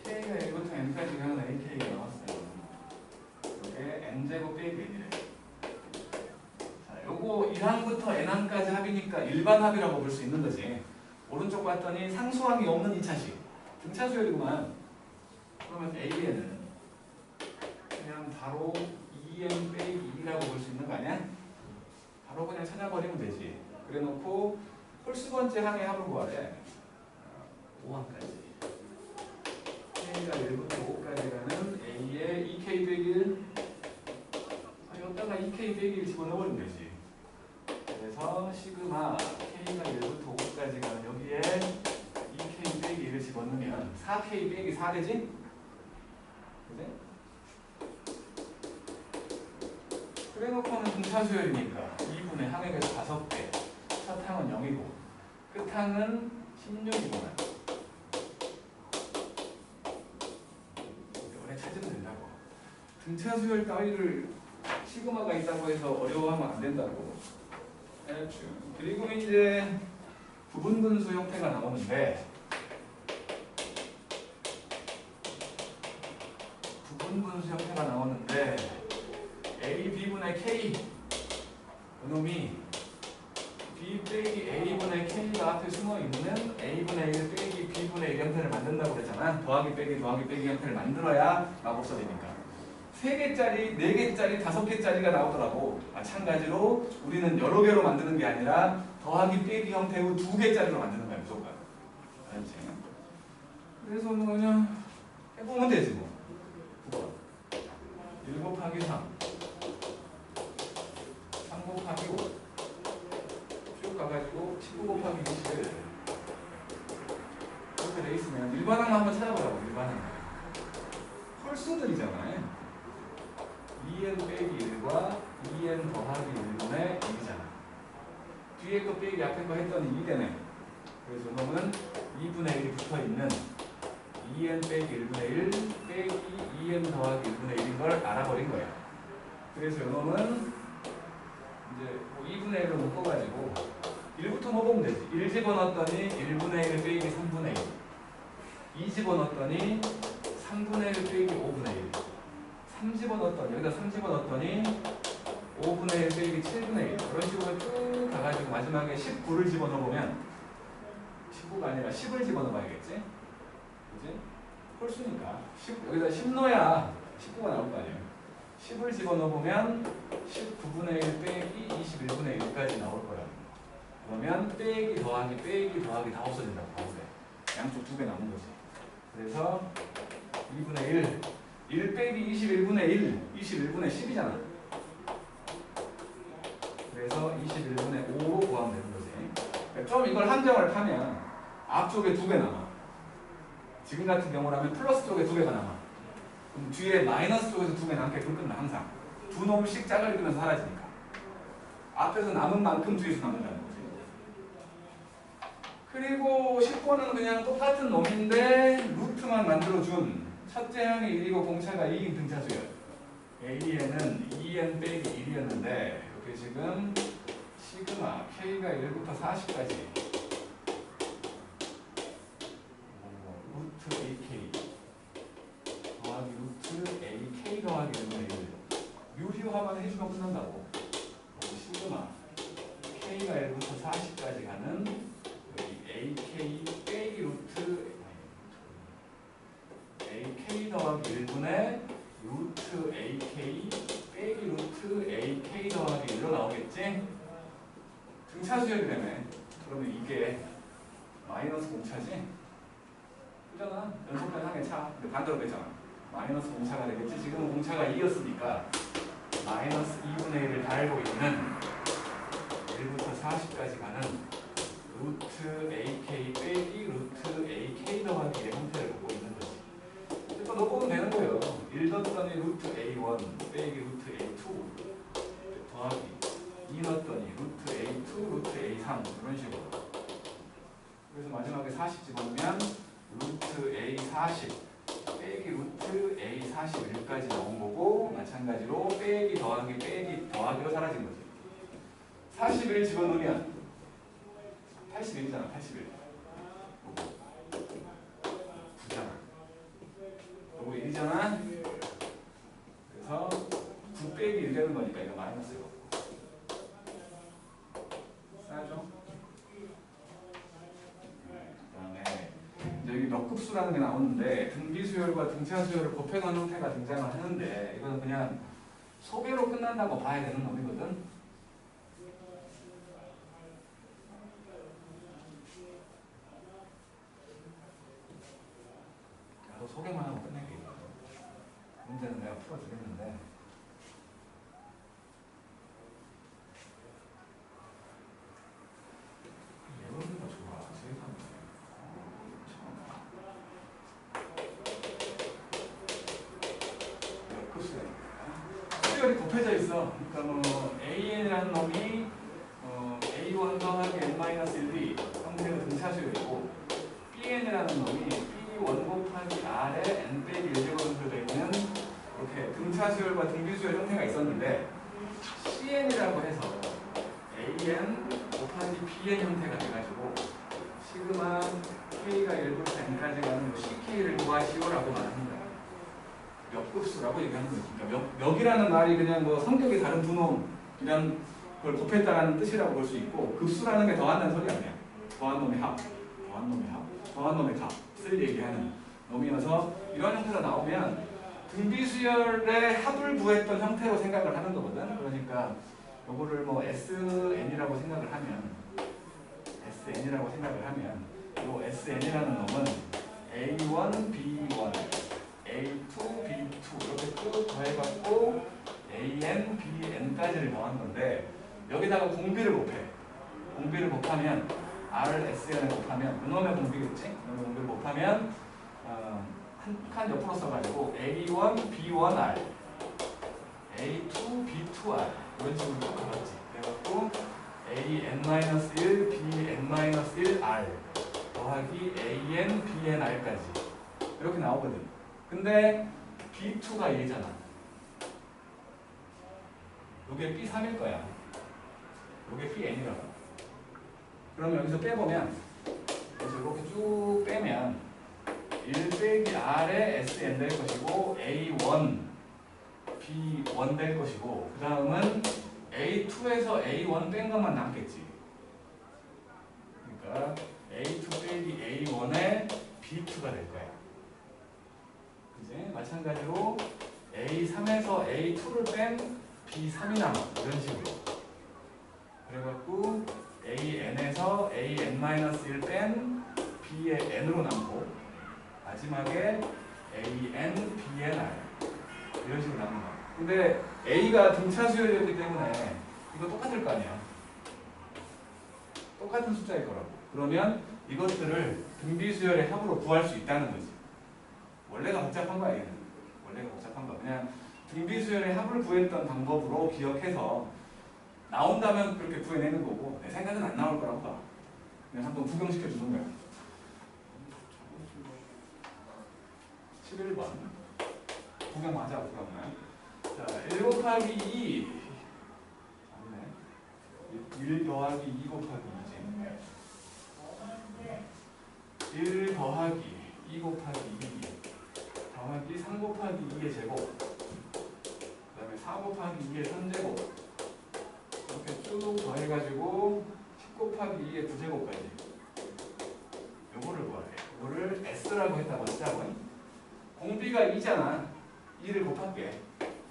K가 1부터 n까지 가는 AK가 나왔어요. 이게 n제곱 N부터 N항까지 합이니까 일반 합이라고 볼 수 있는 거지. 오른쪽 봤더니 상수항이 없는 2차식. 등차 수열이구만. 그러면 A에는 그냥 바로 2n 빼기 2라고 볼 수 있는 거 아니야? 바로 그냥 찾아버리면 되지. 그래 놓고 홀수 번째 항의 합을 구하래. 5항까지. K가 1부터 5까지 가는 A의 2K 빼기 1. 여기다가 2K 빼기 1 집어넣어버리면 되지. 그래서 시그마 K가 1부터 5까지 가는 여기에 2K 빼기 1을 집어넣으면 4K 빼기 4 되지? 그래? 그래 놓고는 등차 수열이니까 2분의 항액에서 5개. 첫 항은 0이고 끝 항은 16이구만. 이번에 찾으면 된다고. 등차 수열 따위를 시그마가 있다고 해서 어려워하면 안 된다고. 그리고 이제 부분분수 형태가 나오는데 A, B분의 K 그놈이 B 빼기 A분의 K가 앞에 숨어있는 A분의 1 빼기 B분의 1 형태를 만든다고 그랬잖아. 더하기 빼기 형태를 만들어야 마법사 되니까 3개짜리, 4개짜리, 5개짜리가 나오더라고. 마찬가지로 우리는 여러 개로 만드는 게 아니라 더하기 빼기 형태의 2개짜리로 만드는 거야 무조건. 알지? 그래서 뭐 그냥 해보면 되지 뭐. 1 곱하기 3 곱하기 5 쭉 가가지고 19 곱하기 21 이렇게 돼 있으면 일반항만 한번 찾아보라고. 일반항 홀수들이잖아요. 2n 빼기 1과 2n 더하기 1분의 1이잖아. 뒤에 거 빼기 앞에 거 했더니 2 되네. 그래서 이놈은 2분의 1이 붙어있는 2n 빼기 1분의 1 빼기 2n 더하기 1분의 1인 걸 알아버린 거야. 그래서 이놈은 이제 뭐 2분의 1로 묶어가지고 1부터 넣어보면 되지. 1 집어넣었더니 1분의 1 빼기 3분의 1 2 집어넣었더니 3분의 1 빼기 5분의 1 3 집어넣었더니 여기다 3 집어넣었더니 5분의 1 빼기 7분의 1 이런 식으로 쭉 가가지고 마지막에 19를 집어넣으면 19가 아니라 10을 집어넣어야겠지? 그지? 홀수니까 10, 여기다 10 넣어야 19가 나올 거 아니에요. 10을 집어넣으면 19분의 1 빼기 21분의 1까지 나올 거야. 그러면 빼기 더하기 다 없어진다고 가운데. 양쪽 2개 남은 거지. 그래서 2분의 1 빼기 21분의 1 21분의 10이잖아. 그래서 21분의 5로 구하면 되는 거지. 좀 이걸 함정을 타면 앞쪽에 2개 남아. 지금 같은 경우라면 플러스 쪽에 2개가 남아. 그럼 뒤에 마이너스 쪽에서 2개 남게끔 끝나. 항상 2놈씩 짝을 그면서 사라지니까 앞에서 남은 만큼 뒤에서 남는다는 거지. 그리고 10번은 그냥 똑같은 놈인데 루트만 만들어준 첫째 항이 1이고 공차가 2인 등차수열. A에는 2n 빼기 1이었는데 여기 지금 시그마 K가 1부터 40까지 루트 AK 더하기 루트 AK 더하기 1분의 1 유효화만 해주면 끝난다고. 시그마 K가 1부터 40까지 가는 여기 AK 빼기 루트 AK 더하기 1분의 루트 AK 빼기 루트 AK 더하기 1로 나오겠지? 등차수열이 되네. 그러면 이게 마이너스 공차지? 그잖아. 연속된 항의 차. 근데 반대로 되잖아. 마이너스 공차가 되겠지? 지금은 공차가 2였으니까 마이너스 2분의 1을 달고 있는 1부터 40까지 가는 루트 AK 빼기 루트 AK 더하기 1의 형태를 갖고 있는 거지. 또 넣어보면 되는 거예요. 1 넣었더니 루트 A1 빼기 루트 A2 더하기 2 넣었더니 루트 A2 루트 A3 이런 식으로. 그래서 마지막에 40 집어넣으면 루트 A40 빼기 루트 A41까지 나온 거고 마찬가지로 빼기 더하기로 사라진 거지. 41 집어넣으면 81이잖아. 81 9잖아. 요거 1이잖아. 그래서 9 빼기 1 되는 거니까 이거 마이너스고 여기 몇 급수라는 게 나오는데 등비수열과 등차수열을 곱해놓은 형태가 등장을 하는데 이거는 그냥 소개로 끝난다고 봐야 되는 놈이거든. 나도 소개만 하고 끝낼게. 문제는 내가 풀어주겠는데 여기가 좋아. 세상에. 수열이 곱해져 있어. 그러니까 뭐 AN이라는 놈이 A1 더하기 N-1B 형태의 등차수열이고 BN이라는 놈이 B1 곱하기 R에 N 빼기 1제곱으로 되어 있는 이렇게 등차수열과 등비수열 형태가 있었는데 CN이라고 해서 AN 곱하기 BN 형태가 돼가지고 시그마 K가 1부터 N까지 가는 CK를 구하시오라고 말합니다. 몇 급수라고 얘기하는 거죠. 그러니까 몇이라는 말이 그냥 뭐 성격이 다른 두 놈이란 걸 곱했다라는 뜻이라고 볼 수 있고 급수라는 게 더한다는 소리 아니야. 더한 놈의 합, 더한 놈의 값을 얘기하는 놈이어서 이런 형태가 나오면 등비수열의 합을 구했던 형태로 생각을 하는 거거든. 그러니까 요거를 뭐 SN이라고 생각을 하면 요 SN이라는 놈은 A1, B1, A2, B2 이렇게 쭉 더해갖고 AN, BN까지를 더한 건데 여기다가 공비를 곱해. 공비를 곱하면 R을 SN에 곱하면 그놈의 공비겠지? 그놈의 공비를 곱하면 한 칸 옆으로 써가지고 A1, B1R A2, B2R 이런 식으로 바꿔봤지. 그래갖고 AN-1, BN-1R 더하기 AN, BNR까지 이렇게 나오거든. 근데 B2가 얘잖아. 요게 B3일 거야. 요게 BN이라고. 그러면 여기서 빼보면 그래서 이렇게 쭉 빼면 1 빼기 R에 SN 될 것이고 A1, B1 될 것이고 그 다음은 A2에서 A1 뺀 것만 남겠지. 그러니까 A2 빼기 A1에 B2가 될 거야. 이제 마찬가지로 A3에서 A2를 뺀 B3이 남아. 이런 식으로. 그래갖고 AN에서 AN-1 뺀 B의 N으로 남고 마지막에 AN, BNR 이런 식으로 남는 거야. 근데 A가 등차수열이었기 때문에 이거 똑같을 거 아니야. 똑같은 숫자일 거라고. 그러면 이것들을 등비수열의 합으로 구할 수 있다는 거지. 원래가 복잡한 거야, 얘는. 원래가 복잡한 거. 그냥 등비수열의 합을 구했던 방법으로 기억해서 나온다면 그렇게 구해내는 거고 내 생각은 안 나올 거라고 봐. 그냥 한번 구경시켜 주는 거야. 11번. 구경 맞아, 구경은. 자, 1 곱하기 2. 맞네. 1 더하기 2 곱하기 2지. 1 더하기 2 곱하기 2 더하기 3 곱하기 2의 제곱. 그 다음에 4 곱하기 2의 3제곱. 이렇게 쭉 더해가지고 10 곱하기 2의 9제곱까지. 요거를 구하래. 요거를 S라고 했다고 하자고. 공비가 2잖아. 2를 곱할게.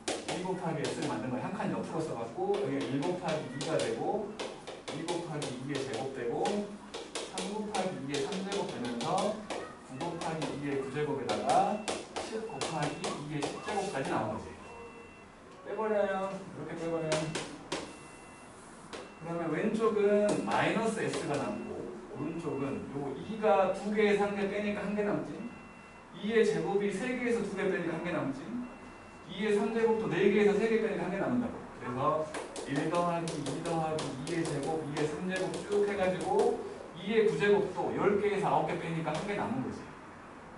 2 곱하기 S를 만든 거야. 한 칸 옆으로 써갖고 여기 1 곱하기 2가 되고 2 곱하기 2의 제곱 되고 3 곱하기 2의 3제곱 되면서 9 곱하기 2의 9제곱에다가 10 곱하기 2의 10제곱까지 나온 거지. 빼버려요. 이렇게 빼버려요. 그러면 왼쪽은 마이너스 S가 남고 오른쪽은 요 2가 2개에서 1개 빼니까 1개 남지. 2의 제곱이 3개에서 2개 빼니까 1개 남지. 2의 3제곱도 4개에서 3개 빼니까 1개 남는다고. 그래서 1 더하기 2 더하기 2의 제곱, 2의 3제곱 쭉 해가지고 2의 9제곱도 10개에서 9개 빼니까 1개 남은 거지.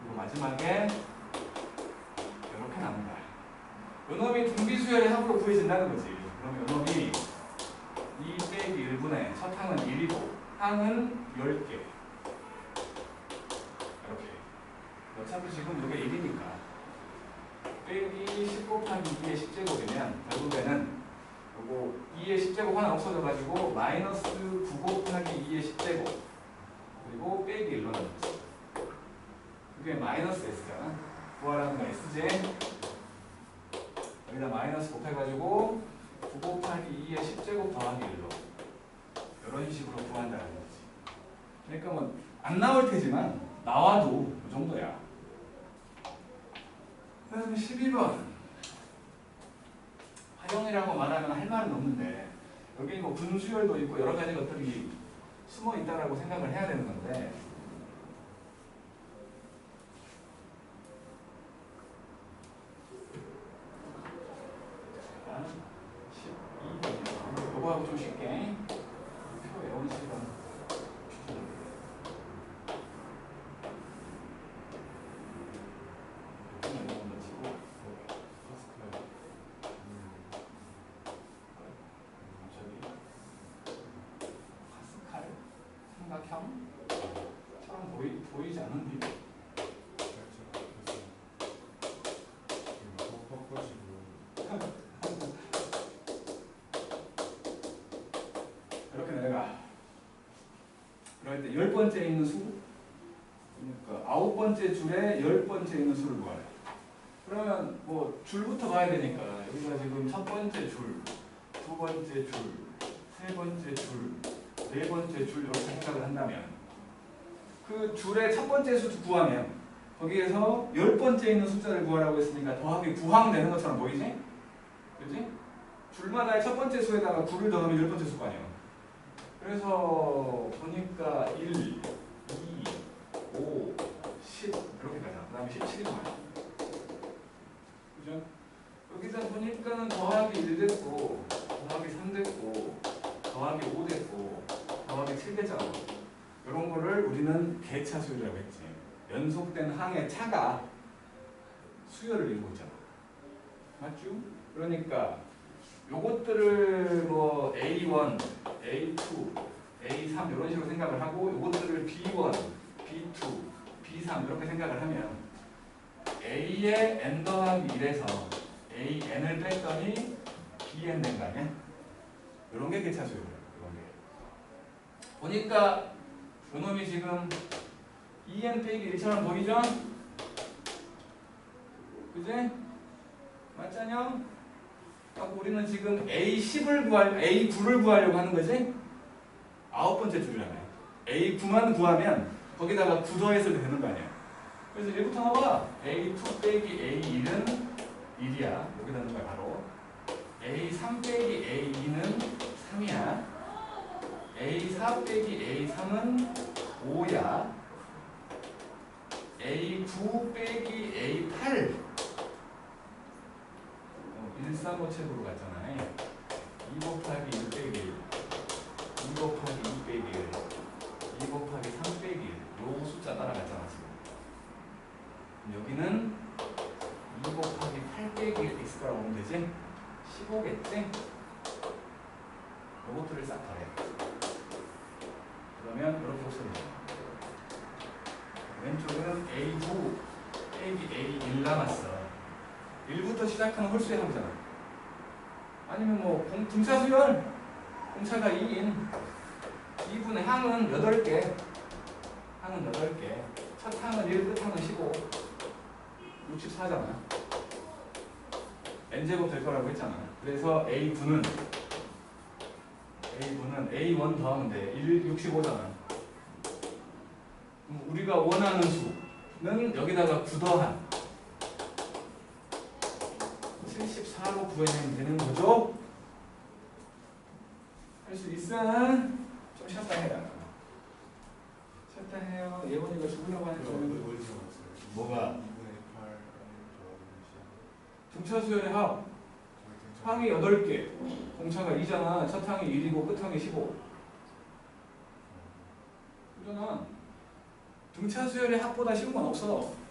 그리고 마지막에 이렇게 남은 거야. 요놈이 등비수열의 합으로 구해진다는 거지. 그럼 요놈이 2 빼기 1분의 첫 항은 1이고 항은 10개. 이렇게. 어차피 지금 이게 1이니까 빼기 10 곱하기 2의 10제곱이면 결국에는 요거 2의 10제곱 하나 없어져가지고 마이너스 9 곱하기 2의 10제곱 그리고 빼기 1로 나왔지. 그게 마이너스 S잖아. 구하라는 건 S지. 여기다 마이너스 곱해가지고 9 곱하기 2의 10제곱 더하기 1로 이런 식으로 구한다는 거지. 그러니까 뭐 안 나올 테지만 나와도 그 정도야. 그 다음에 12번 화형이라고 말하면 할 말은 없는데 여기 뭐 분수열도 있고 여러 가지 것들이 숨어 있다라고 생각을 해야 되는 건데 자, 12번 요거하고 좀 쉽게 표 외우는 시간 삼각형처럼 보이지 않는데 이렇게 내가 그럴 때 10번째 있는 수 그러니까 9번째 줄에 10번째 있는 수를 구하래. 그러면 뭐 줄부터 봐야 되니까 여기가 지금 첫 번째 줄, 두 번째 줄, 세 번째 줄, 네 번째 줄 이렇게 생각을 한다면 그 줄의 첫 번째 수 구하면 거기에서 10번째 있는 숫자를 구하라고 했으니까 더하기 9항 되는 것처럼 보이지? 그지? 줄마다의 첫 번째 수에다가 9를 더하면 10번째 수가 아니야. 그래서 보니까 1, 2, 5, 10 이렇게 가잖아. 그 다음에 17이 나와요. 그죠? 여기다 보니까는 더하기 1 됐고 더하기 3 됐고 더하기 5 됐고 더하기 7 됐잖아. 이런 거를 우리는 개차 수열이라고 했지. 연속된 항의 차가 수열을 이루고 있잖아. 맞죠? 그러니까 요것들을 뭐 A1, A2, A3 이런 식으로 생각을 하고 요것들을 B1, B2, B3 이렇게 생각을 하면 A의 n 더하기 1에서 AN을 뺐더니 BN 된 거 아니야? 이런 게 개차 수열이야. 이런 게. 보니까 요놈이 지금 2n 빼기 1처럼 보이죠? 그지? 맞잖여? 하고 우리는 지금 A10을 A9를 구하려고 하는 거지? 9번째 줄이라며. A9만 구하면 거기다가 9 더했을 때 되는 거 아니야? 그래서 1부터 나와. A2 빼기 A1은 1이야. 여기다 넣는 거야 바로. A3 빼기 A2는 3이야. A4 빼기 A3은 5야. A9 빼기 A8 135책으로 갔잖아. 2 곱하기 1 빼기 1 2 곱하기 2 빼기 1 2 곱하기 3 빼기 1 요 숫자 따라갔잖아 지금. 여기는 2 곱하기 8 빼기 1 x가라고 보면 되지? 15겠지? 요것들을 싹 더해. 그러면 이렇게 곱셈이야. 왼쪽은 A9 빼기 A1 남았어. 1부터 시작하는 홀수의 합이잖아. 아니면 뭐 등차수열 공차가 2인 2분의 항은 8개 항은 8개 첫 항은 1, 끝 항은 15 64잖아. n제곱 될 거라고 했잖아. 그래서 A9는 A1 더하면 돼. 1, 65잖아. 우리가 원하는 수는 여기다가 9 더한 74로 구해내면 되는 거죠? 할 수 있어? 좀 쉬었다 해라. 쉬었다 해요. 예원이가 죽으려고 하는 거는 뭐가? 등차 수열의 합. 항이 8개. 공차가 2잖아. 첫 항이 1이고 끝 항이 15. 그러잖아. 등차 수열의 합보다 쉬운 건 없어.